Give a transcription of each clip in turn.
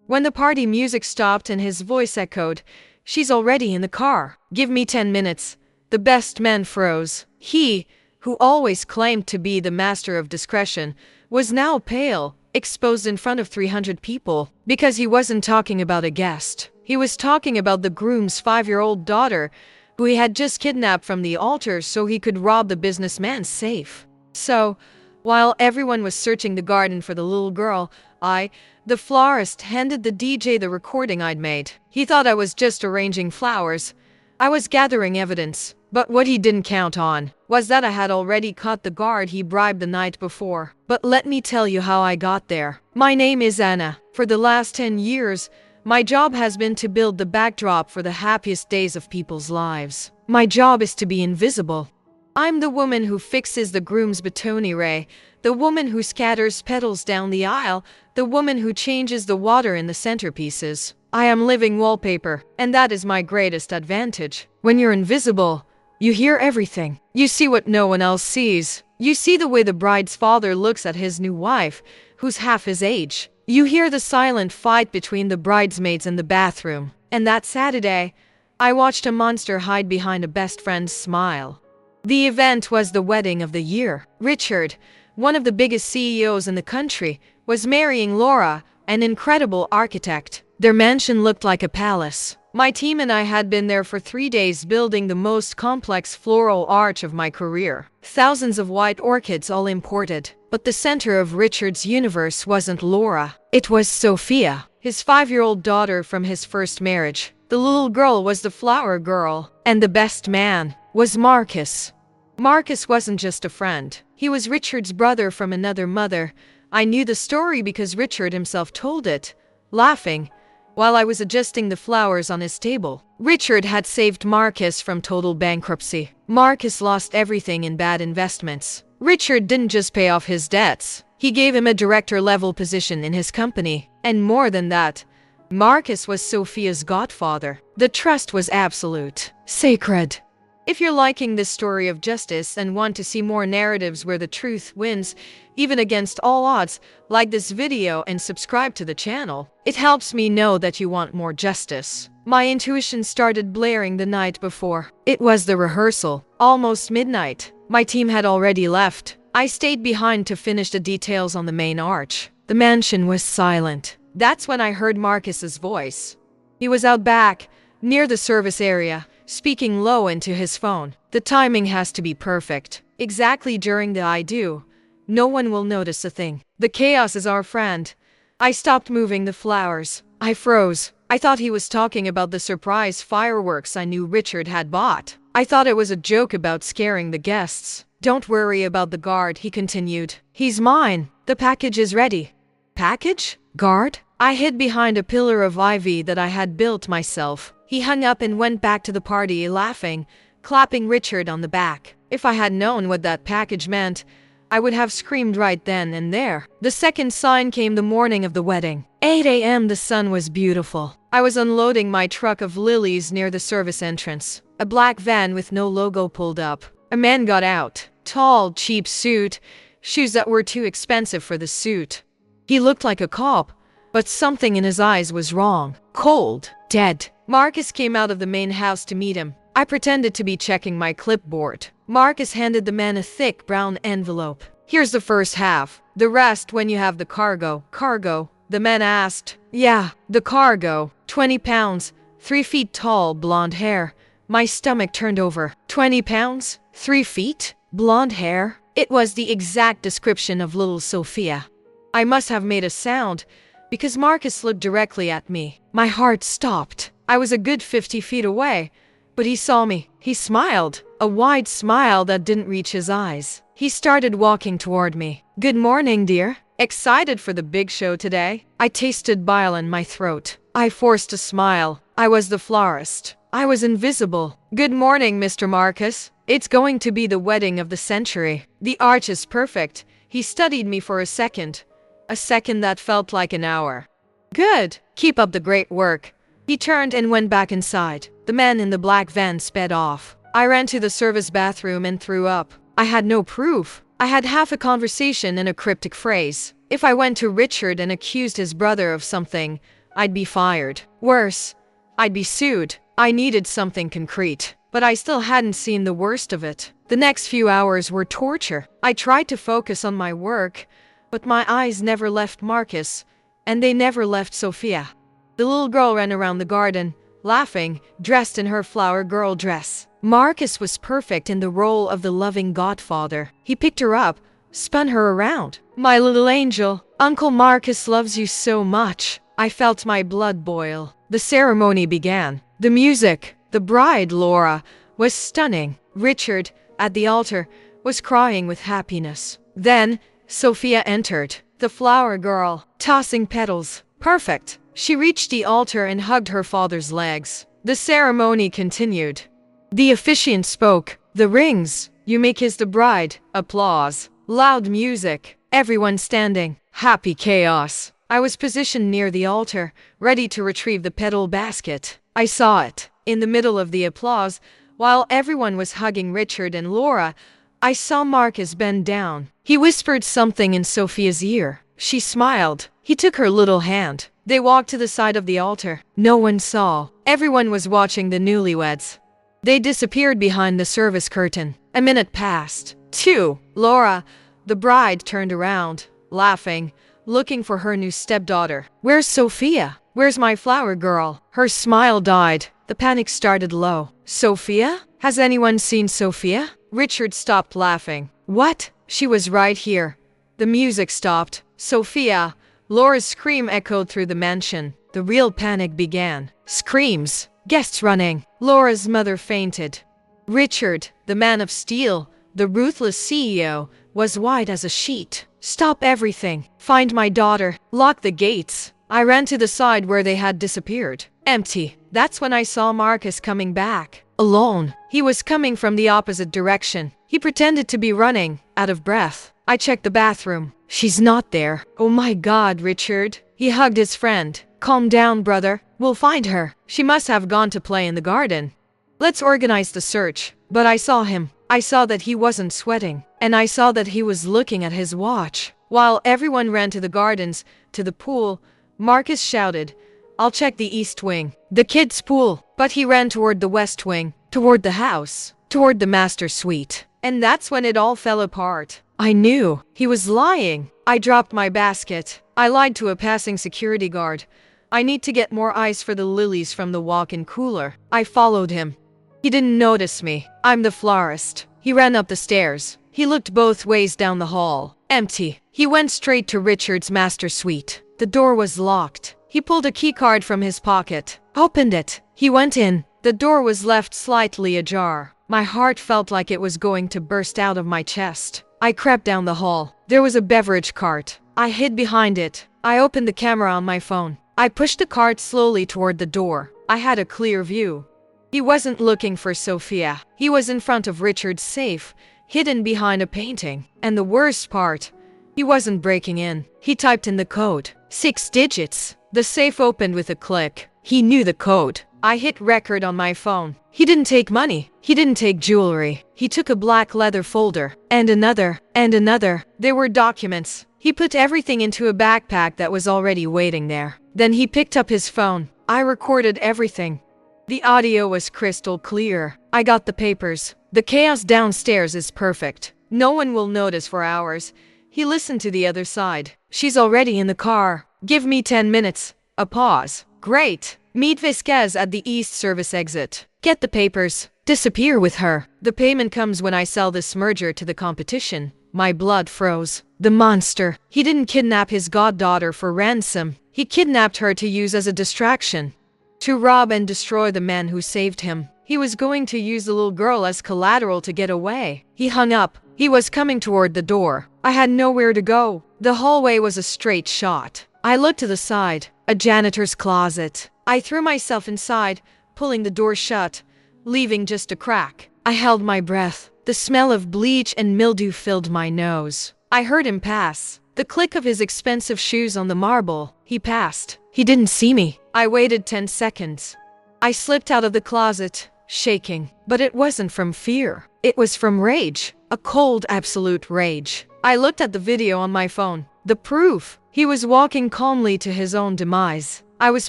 When the party music stopped and his voice echoed, "She's already in the car. Give me 10 minutes." The best man froze. He, who always claimed to be the master of discretion, was now pale, exposed in front of 300 people. Because he wasn't talking about a guest. He was talking about the groom's 5-year-old daughter, who he had just kidnapped from the altar so he could rob the businessman's safe. So, while everyone was searching the garden for the little girl, the florist, handed the DJ the recording I'd made. He thought I was just arranging flowers. I was gathering evidence. But what he didn't count on was that I had already caught the guard he bribed the night before. But let me tell you how I got there. My name is Anna. For the last 10 years, my job has been to build the backdrop for the happiest days of people's lives. My job is to be invisible. I'm the woman who fixes the groom's boutonniere, the woman who scatters petals down the aisle, the woman who changes the water in the centerpieces. I am living wallpaper, and that is my greatest advantage. When you're invisible, you hear everything. You see what no one else sees. You see the way the bride's father looks at his new wife, who's half his age. You hear the silent fight between the bridesmaids in the bathroom. And that Saturday, I watched a monster hide behind a best friend's smile. The event was the wedding of the year. Richard, one of the biggest CEOs in the country, was marrying Laura, an incredible architect. Their mansion looked like a palace. My team and I had been there for 3 days building the most complex floral arch of my career. Thousands of white orchids, all imported. But the center of Richard's universe wasn't Laura. It was Sophia, his 5-year-old daughter from his first marriage. The little girl was the flower girl. And the best man was Marcus. Marcus wasn't just a friend. He was Richard's brother from another mother. I knew the story because Richard himself told it, laughing, while I was adjusting the flowers on his table. Richard had saved Marcus from total bankruptcy. Marcus lost everything in bad investments. Richard didn't just pay off his debts. He gave him a director-level position in his company. And more than that, Marcus was Sophia's godfather. The trust was absolute, sacred. If you're liking this story of justice and want to see more narratives where the truth wins, even against all odds, like this video and subscribe to the channel. It helps me know that you want more justice. My intuition started blaring the night before. It was the rehearsal. Almost midnight. My team had already left. I stayed behind to finish the details on the main arch. The mansion was silent. That's when I heard Marcus's voice. He was out back, near the service area, speaking low into his phone. The timing has to be perfect. Exactly during the I do. No one will notice a thing. The chaos is our friend. I stopped moving the flowers. I froze. I thought he was talking about the surprise fireworks I knew Richard had bought. I thought it was a joke about scaring the guests. Don't worry about the guard, he continued. He's mine. The package is ready. Package? Guard? I hid behind a pillar of ivy that I had built myself. He hung up and went back to the party laughing, clapping Richard on the back. If I had known what that package meant, I would have screamed right then and there. The second sign came the morning of the wedding. 8 a.m. The sun was beautiful. I was unloading my truck of lilies near the service entrance. A black van with no logo pulled up. A man got out. Tall, cheap suit, shoes that were too expensive for the suit. He looked like a cop, but something in his eyes was wrong. Cold. Dead. Marcus came out of the main house to meet him. I pretended to be checking my clipboard. Marcus handed the man a thick brown envelope. Here's the first half. The rest when you have the cargo. Cargo? The man asked. Yeah, the cargo. 20 pounds. 3 feet tall, blonde hair. My stomach turned over. 20 pounds? 3 feet? Blonde hair? It was the exact description of little Sophia. I must have made a sound, because Marcus looked directly at me. My heart stopped. I was a good 50 feet away, but he saw me. He smiled, a wide smile that didn't reach his eyes. He started walking toward me. Good morning, dear. Excited for the big show today? I tasted bile in my throat. I forced a smile. I was the florist. I was invisible. Good morning, Mr. Marcus. It's going to be the wedding of the century. The arch is perfect. He studied me for a second that felt like an hour. Good. Keep up the great work. He turned and went back inside. The man in the black van sped off. I ran to the service bathroom and threw up. I had no proof. I had half a conversation and a cryptic phrase. If I went to Richard and accused his brother of something, I'd be fired. Worse, I'd be sued. I needed something concrete, but I still hadn't seen the worst of it. The next few hours were torture. I tried to focus on my work, but my eyes never left Marcus, and they never left Sophia. The little girl ran around the garden, laughing, dressed in her flower girl dress. Marcus was perfect in the role of the loving godfather. He picked her up, spun her around. My little angel, Uncle Marcus loves you so much. I felt my blood boil. The ceremony began. The music, the bride, Laura, was stunning. Richard, at the altar, was crying with happiness. Then, Sophia entered, the flower girl, tossing petals. Perfect. She reached the altar and hugged her father's legs. The ceremony continued. The officiant spoke. The rings. You may kiss the bride. Applause. Loud music. Everyone standing. Happy chaos. I was positioned near the altar, ready to retrieve the petal basket. I saw it. In the middle of the applause, while everyone was hugging Richard and Laura, I saw Marcus bend down. He whispered something in Sophia's ear. She smiled. He took her little hand. They walked to the side of the altar. No one saw. Everyone was watching the newlyweds. They disappeared behind the service curtain. A minute passed. 2. Laura, the bride, turned around, laughing, looking for her new stepdaughter. Where's Sophia? Where's my flower girl? Her smile died. The panic started low. Sophia? Has anyone seen Sophia? Richard stopped laughing. What? She was right here. The music stopped. Sophia. Laura's scream echoed through the mansion. The real panic began. Screams. Guests running. Laura's mother fainted. Richard, the man of steel, the ruthless CEO, was white as a sheet. Stop everything. Find my daughter. Lock the gates. I ran to the side where they had disappeared. Empty. That's when I saw Marcus coming back. Alone. He was coming from the opposite direction. He pretended to be running, out of breath. I checked the bathroom. She's not there. Oh my God, Richard. He hugged his friend. Calm down, brother. We'll find her. She must have gone to play in the garden. Let's organize the search. But I saw him. I saw that he wasn't sweating. And I saw that he was looking at his watch. While everyone ran to the gardens, to the pool, Marcus shouted, I'll check the east wing, the kids' pool. But he ran toward the west wing, toward the house, toward the master suite. And that's when it all fell apart. I knew. He was lying. I dropped my basket. I lied to a passing security guard. I need to get more ice for the lilies from the walk-in cooler. I followed him. He didn't notice me. I'm the florist. He ran up the stairs. He looked both ways down the hall. Empty. He went straight to Richard's master suite. The door was locked. He pulled a keycard from his pocket. Opened it. He went in. The door was left slightly ajar. My heart felt like it was going to burst out of my chest. I crept down the hall. There was a beverage cart. I hid behind it. I opened the camera on my phone. I pushed the cart slowly toward the door. I had a clear view. He wasn't looking for Sophia. He was in front of Richard's safe, hidden behind a painting. And the worst part, he wasn't breaking in. He typed in the code. 6 digits. The safe opened with a click. He knew the code. I hit record on my phone. He didn't take money. He didn't take jewelry. He took a black leather folder. And another. And another. There were documents. He put everything into a backpack that was already waiting there. Then he picked up his phone. I recorded everything. The audio was crystal clear. I got the papers. The chaos downstairs is perfect. No one will notice for hours. He listened to the other side. She's already in the car. Give me 10 minutes. A pause. Great. Meet Vasquez at the East Service exit. Get the papers. Disappear with her. The payment comes when I sell this merger to the competition. My blood froze. The monster. He didn't kidnap his goddaughter for ransom. He kidnapped her to use as a distraction. To rob and destroy the man who saved him. He was going to use the little girl as collateral to get away. He hung up. He was coming toward the door. I had nowhere to go. The hallway was a straight shot. I looked to the side. A janitor's closet. I threw myself inside, pulling the door shut, leaving just a crack. I held my breath. The smell of bleach and mildew filled my nose. I heard him pass. The click of his expensive shoes on the marble. He passed. He didn't see me. I waited 10 seconds. I slipped out of the closet, shaking. But it wasn't from fear. It was from rage. A cold, absolute rage. I looked at the video on my phone. The proof. He was walking calmly to his own demise. I was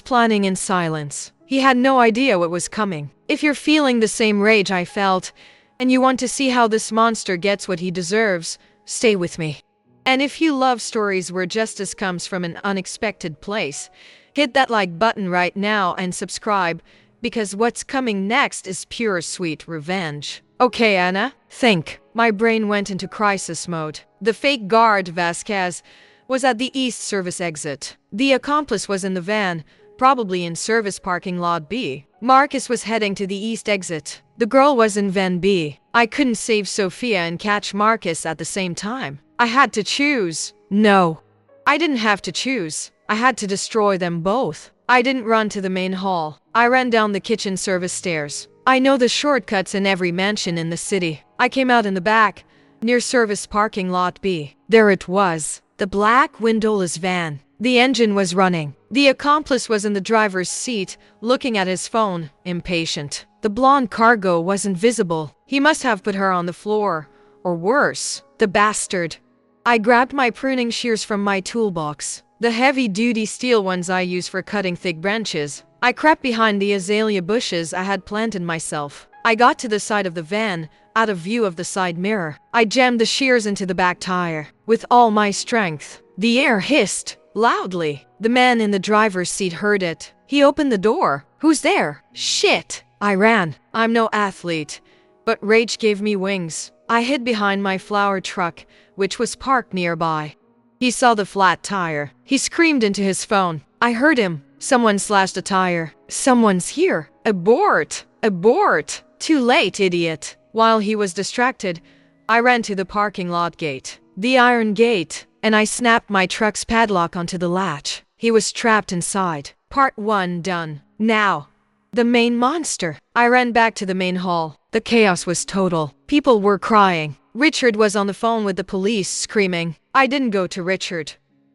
planning in silence. He had no idea what was coming. If you're feeling the same rage I felt, and you want to see how this monster gets what he deserves, stay with me. And if you love stories where justice comes from an unexpected place, hit that like button right now and subscribe, because what's coming next is pure sweet revenge. Okay, Anna, think. My brain went into crisis mode. The fake guard, Vasquez, was at the East Service exit. The accomplice was in the van, probably in Service Parking Lot B. Marcus was heading to the East exit. The girl was in Van B. I couldn't save Sophia and catch Marcus at the same time. I had to choose. No, I didn't have to choose. I had to destroy them both. I didn't run to the main hall. I ran down the kitchen service stairs. I know the shortcuts in every mansion in the city. I came out in the back, near Service Parking Lot B. There it was, the black windowless van. The engine was running. The accomplice was in the driver's seat, looking at his phone, impatient. The blonde cargo wasn't visible. He must have put her on the floor. Or worse, the bastard. I grabbed my pruning shears from my toolbox, the heavy-duty steel ones I use for cutting thick branches. I crept behind the azalea bushes I had planted myself. I got to the side of the van, out of view of the side mirror. I jammed the shears into the back tire. With all my strength, the air hissed loudly. The man in the driver's seat heard it. He opened the door. Who's there? Shit! I ran. I'm no athlete, but rage gave me wings. I hid behind my flower truck, which was parked nearby. He saw the flat tire. He screamed into his phone. I heard him. Someone slashed a tire. Someone's here. Abort! Abort! Too late, idiot. While he was distracted, I ran to the parking lot gate. The iron gate, and I snapped my truck's padlock onto the latch. He was trapped inside. Part 1 done. Now, the main monster. I ran back to the main hall. The chaos was total. People were crying. Richard was on the phone with the police, screaming. I didn't go to Richard.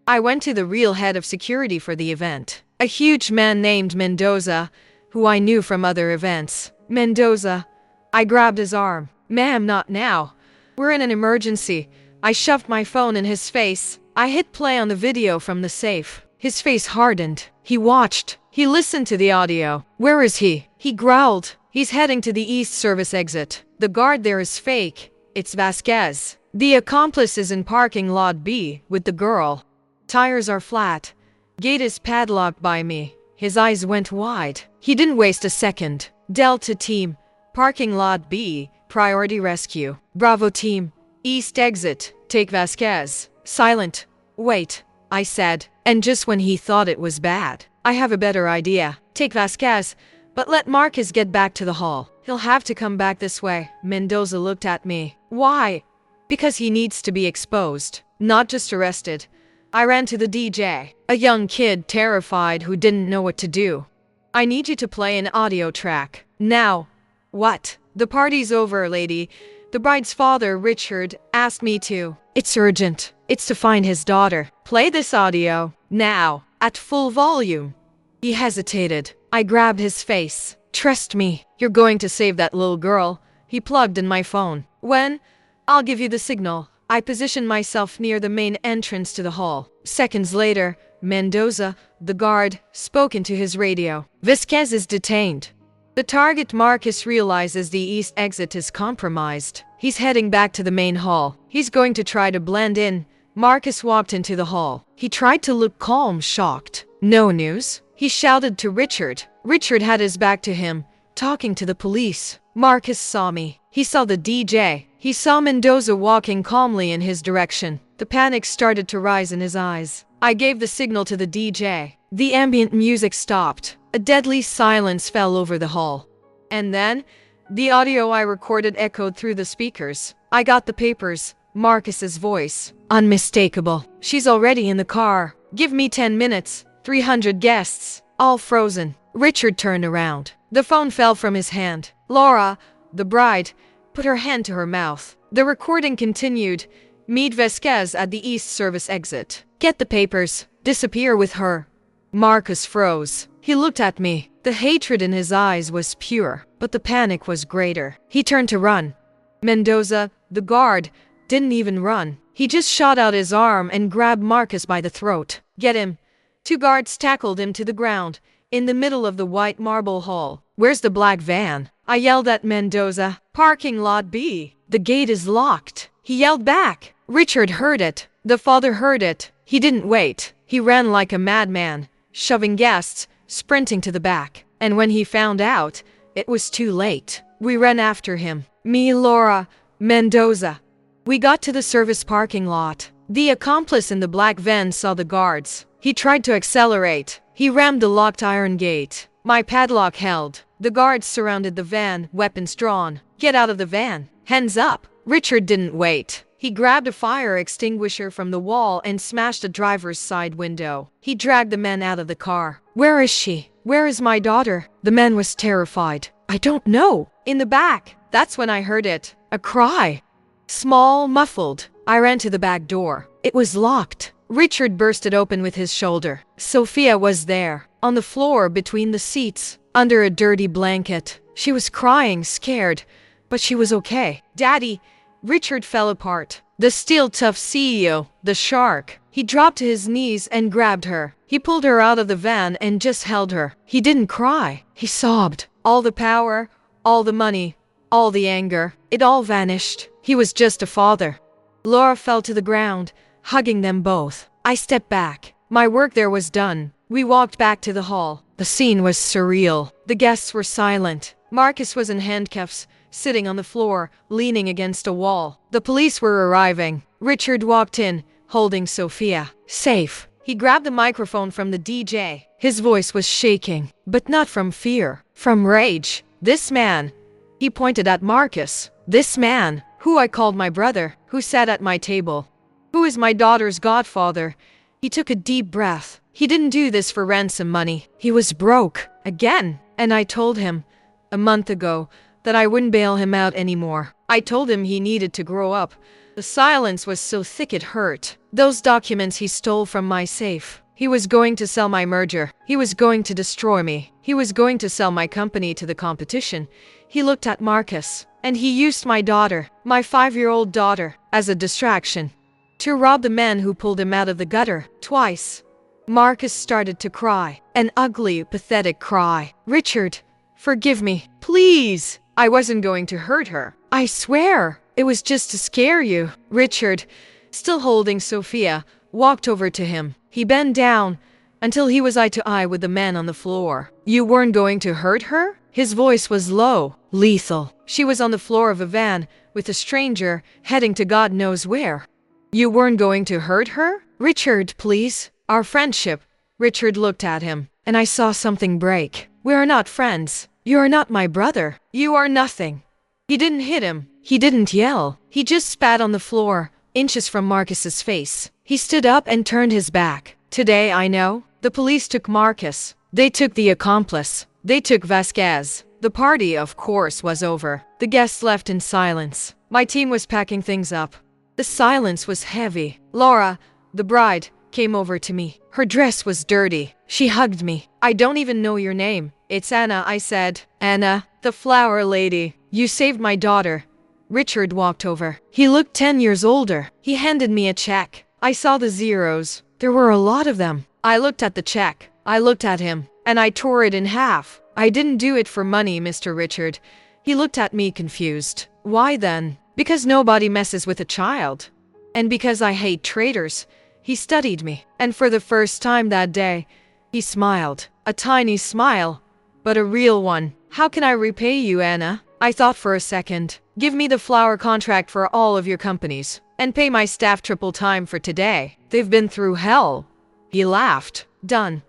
I went to the real head of security for the event. A huge man named Mendoza, who I knew from other events. Mendoza. I grabbed his arm. Ma'am, not now. We're in an emergency. I shoved my phone in his face. I hit play on the video from the safe. His face hardened. He watched. He listened to the audio. Where is he? He growled. He's heading to the East Service exit. The guard there is fake. It's Vasquez. The accomplice is in parking lot B with the girl. Tires are flat. Gate is padlocked by me. His eyes went wide. He didn't waste a second. Delta team, parking lot B, priority rescue. Bravo team, East exit, take Vasquez. Silent. Wait, I said. And just when he thought it was bad, I have a better idea. Take Vasquez, but let Marcus get back to the hall. He'll have to come back this way. Mendoza looked at me. Why? Because he needs to be exposed, not just arrested. I ran to the DJ, a young kid terrified who didn't know what to do. I need you to play an audio track. Now. What? The party's over, lady. The bride's father, Richard, asked me to. It's urgent. It's to find his daughter. Play this audio. Now. At full volume. He hesitated. I grabbed his face. Trust me, you're going to save that little girl. He plugged in my phone. When? I'll give you the signal. I positioned myself near the main entrance to the hall. Seconds later, Mendoza, the guard, spoke into his radio. Vasquez is detained. The target Marcus realizes the east exit is compromised. He's heading back to the main hall. He's going to try to blend in. Marcus walked into the hall. He tried to look calm, shocked. No news? He shouted to Richard. Richard had his back to him, talking to the police. Marcus saw me. He saw the DJ. He saw Mendoza walking calmly in his direction. The panic started to rise in his eyes. I gave the signal to the DJ. The ambient music stopped. A deadly silence fell over the hall. And then, the audio I recorded echoed through the speakers. I got the papers. Marcus's voice. Unmistakable. She's already in the car. Give me 10 minutes. 300 guests. All frozen. Richard turned around. The phone fell from his hand. Laura, the bride, put her hand to her mouth. The recording continued. Meet Vasquez at the East Service exit. Get the papers. Disappear with her. Marcus froze. He looked at me. The hatred in his eyes was pure, but the panic was greater. He turned to run. Mendoza, the guard, didn't even run. He just shot out his arm and grabbed Marcus by the throat. Get him. Two guards tackled him to the ground, in the middle of the white marble hall. Where's the black van? I yelled at Mendoza. Parking lot B. The gate is locked. He yelled back. Richard heard it. The father heard it. He didn't wait. He ran like a madman, shoving guests, sprinting to the back. And when he found out, it was too late. We ran after him. Me, Laura, Mendoza. We got to the service parking lot. The accomplice in the black van saw the guards. He tried to accelerate. He rammed the locked iron gate. My padlock held. The guards surrounded the van, weapons drawn. Get out of the van. Hands up. Richard didn't wait. He grabbed a fire extinguisher from the wall and smashed the driver's side window. He dragged the man out of the car. Where is she? Where is my daughter? The man was terrified. I don't know. In the back. That's when I heard it. A cry. Small, muffled. I ran to the back door. It was locked. Richard burst it open with his shoulder. Sophia was there, on the floor between the seats, under a dirty blanket. She was crying, scared, but she was okay. Daddy, Richard fell apart. The steel tough CEO, the shark. He dropped to his knees and grabbed her. He pulled her out of the van and just held her. He didn't cry. He sobbed. All the power, all the money, all the anger, it all vanished. He was just a father. Laura fell to the ground, hugging them both. I stepped back. My work there was done. We walked back to the hall. The scene was surreal. The guests were silent. Marcus was in handcuffs, sitting on the floor, leaning against a wall. The police were arriving. Richard walked in, holding Sophia. Safe. He grabbed the microphone from the DJ. His voice was shaking, but not from fear, from rage. This man, he pointed at Marcus. This man, who I called my brother, who sat at my table, who is my daughter's godfather. He took a deep breath. He didn't do this for ransom money. He was broke. Again. And I told him, a month ago, that I wouldn't bail him out anymore. I told him he needed to grow up. The silence was so thick it hurt. Those documents he stole from my safe. He was going to sell my merger. He was going to destroy me. He was going to sell my company to the competition. He looked at Marcus. And he used my daughter, my 5-year-old daughter, as a distraction. To rob the man who pulled him out of the gutter, twice. Marcus started to cry. An ugly, pathetic cry. Richard, forgive me, please. I wasn't going to hurt her. I swear. It was just to scare you. Richard, still holding Sophia, walked over to him. He bent down until he was eye to eye with the man on the floor. You weren't going to hurt her? His voice was low, lethal. She was on the floor of a van with a stranger heading to God knows where. You weren't going to hurt her? Richard, please. Our friendship. Richard looked at him, and I saw something break. We are not friends. You are not my brother. You are nothing. He didn't hit him. He didn't yell. He just spat on the floor, inches from Marcus's face. He stood up and turned his back. Today, I know. The police took Marcus. They took the accomplice. They took Vasquez. The party, of course, was over. The guests left in silence. My team was packing things up. The silence was heavy. Laura, the bride, came over to me. Her dress was dirty. She hugged me. I don't even know your name. It's Anna, I said. Anna, the flower lady. You saved my daughter. Richard walked over. He looked 10 years older. He handed me a check. I saw the zeros. There were a lot of them. I looked at the check. I looked at him. And I tore it in half. I didn't do it for money, Mr. Richard. He looked at me confused. Why then? Because nobody messes with a child. And because I hate traitors. He studied me. And for the first time that day, he smiled. A tiny smile, but a real one. How can I repay you, Anna? I thought for a second. Give me the flower contract for all of your companies. And pay my staff triple time for today. They've been through hell. He laughed. Done.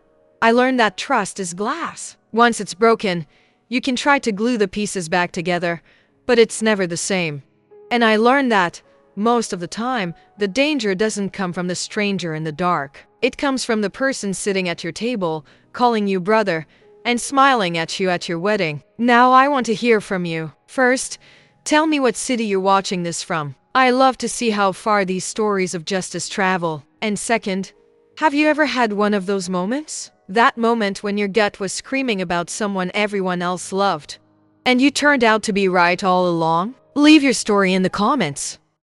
I learned that trust is glass. Once it's broken, you can try to glue the pieces back together, but it's never the same. And I learned that, most of the time, the danger doesn't come from the stranger in the dark. It comes from the person sitting at your table, calling you brother, and smiling at you at your wedding. Now I want to hear from you. First, tell me what city you're watching this from. I love to see how far these stories of justice travel. And second, have you ever had one of those moments? That moment when your gut was screaming about someone everyone else loved, and you turned out to be right all along? Leave your story in the comments.